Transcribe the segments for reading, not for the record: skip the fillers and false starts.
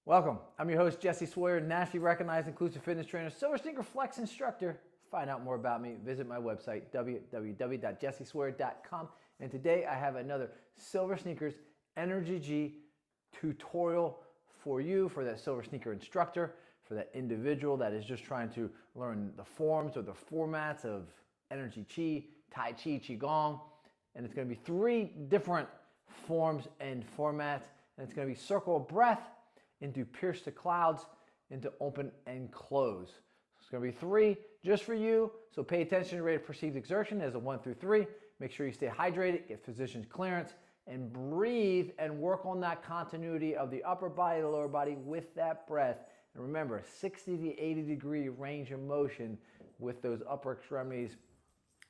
Welcome. I'm your host, Jesse Sawyer, nationally recognized inclusive fitness trainer, Silver Sneaker Flex instructor. Find out more about me, visit my website, www.jessesawyer.com. And today I have another SilverSneakers Energy tutorial for you, for that Silver Sneaker instructor, for that individual that is just trying to learn the forms or the formats of Energy Chi, Tai Chi, Qigong. And it's going to be 3 different forms and formats. And it's going to be circle of breath, into pierce the clouds, into open and close. So it's going to be 3 just for you. So pay attention to your rate of perceived exertion as a 1 through 3. Make sure you stay hydrated, get physician's clearance, and breathe and work on that continuity of the upper body, the lower body with that breath. And remember, 60 to 80 degree range of motion with those upper extremities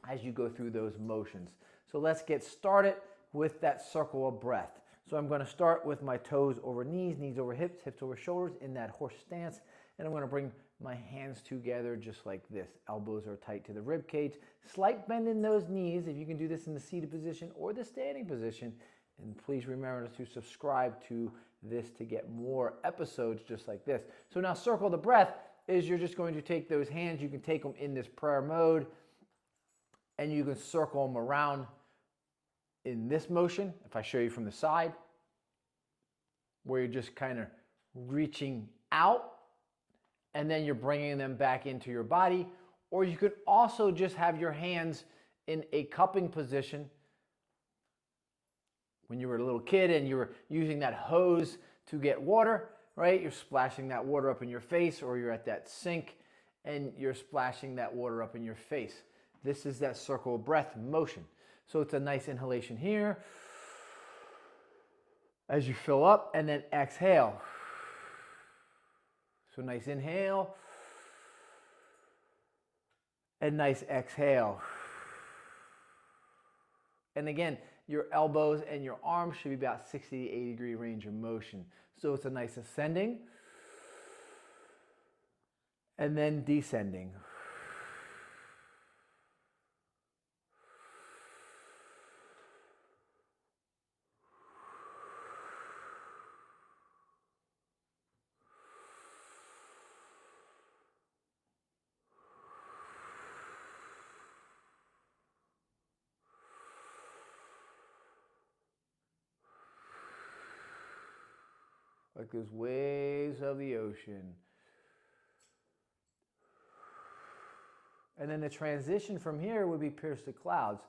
as you go through those motions. So let's get started with that circle of breath. So I'm going to start with my toes over knees, knees over hips, hips over shoulders in that horse stance. And I'm going to bring my hands together just like this. Elbows are tight to the rib cage. Slight bend in those knees if you can do this in the seated position or the standing position. And please remember to subscribe to this to get more episodes just like this. So now circle the breath is you're just going to take those hands. You can take them in this prayer mode and you can circle them around in this motion. If I show you from the side, where you're just kind of reaching out and then you're bringing them back into your body. Or you could also just have your hands in a cupping position. When you were a little kid and you were using that hose to get water, right? You're splashing that water up in your face, or you're at that sink and you're splashing that water up in your face. This is that circle of breath motion. So it's a nice inhalation here as you fill up, and then exhale. So nice inhale and nice exhale. And again, your elbows and your arms should be about 60 to 80 degree range of motion. So it's a nice ascending and then descending. Like those waves of the ocean. And then the transition from here would be pierce the clouds.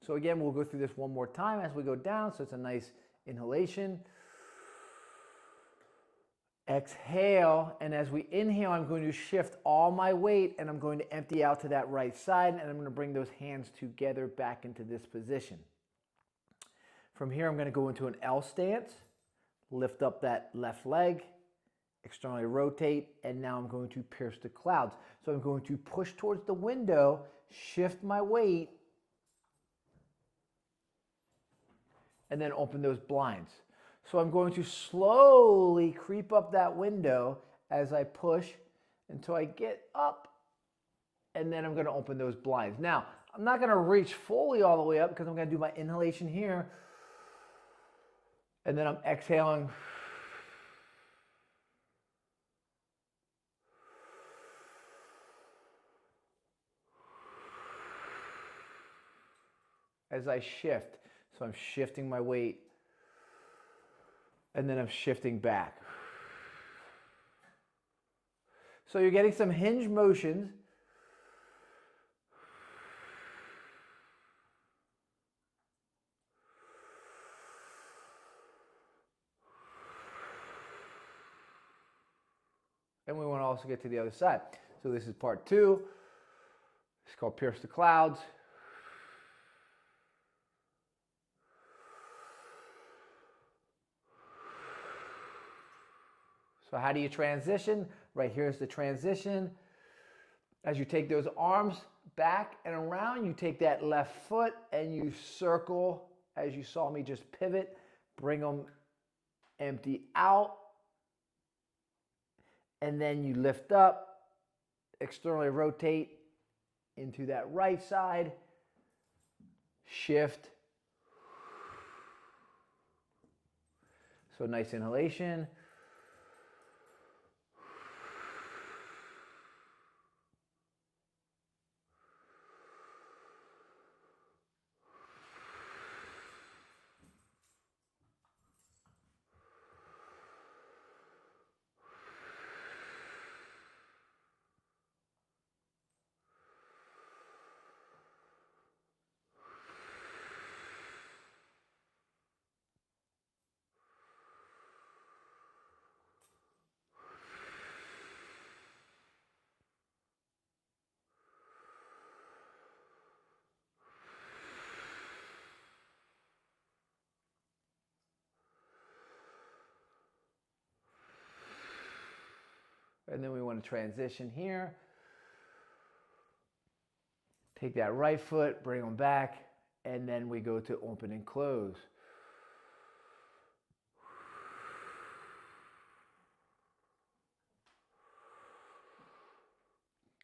So again, we'll go through this one more time as we go down. So it's a nice inhalation. Exhale, and as we inhale, I'm going to shift all my weight and I'm going to empty out to that right side, and I'm going to bring those hands together back into this position. From here, I'm going to go into an L stance. Lift up that left leg, externally rotate, and now I'm going to pierce the clouds. So I'm going to push towards the window, shift my weight, and then open those blinds. So I'm going to slowly creep up that window as I push until I get up, and then I'm going to open those blinds. Now, I'm not going to reach fully all the way up because I'm going to do my inhalation here. And then I'm exhaling. As I shift. So I'm shifting my weight. And then I'm shifting back. So you're getting some hinge motions. And we want to also get to the other side. So this is part 2. It's called Pierce the Clouds. So how do you transition? Right here's the transition. As you take those arms back and around, you take that left foot and you circle, as you saw me just pivot, bring them empty out. And then you lift up, externally rotate into that right side, shift. So nice inhalation. and then we want to transition here. Take that right foot, bring them back, and then we go to open and close.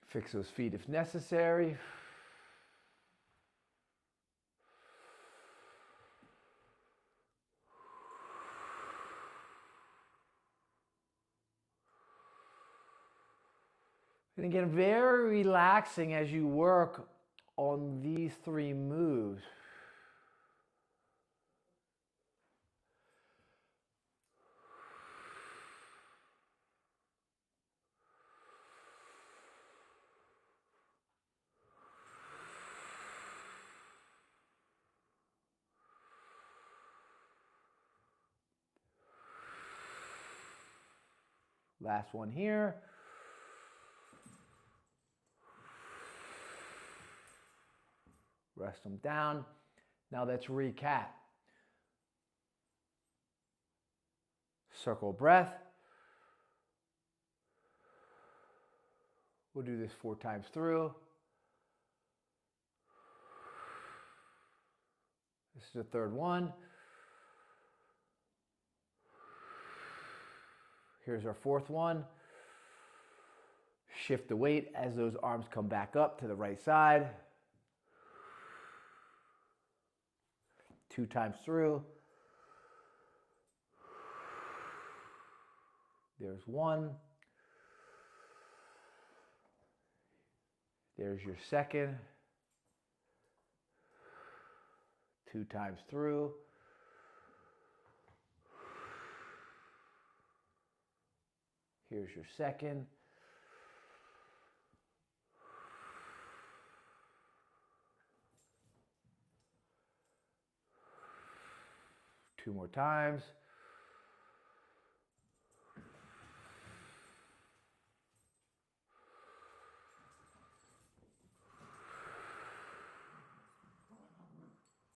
Fix those feet if necessary. And again, very relaxing as you work on these three moves. Last one here. Rest them down. Now let's recap. Circle breath. We'll do this 4 times through. This is the third one. Here's our fourth one. Shift the weight as those arms come back up to the right side. 2 times through. There's one. There's your second. 2 times through. Here's your second. Two more times.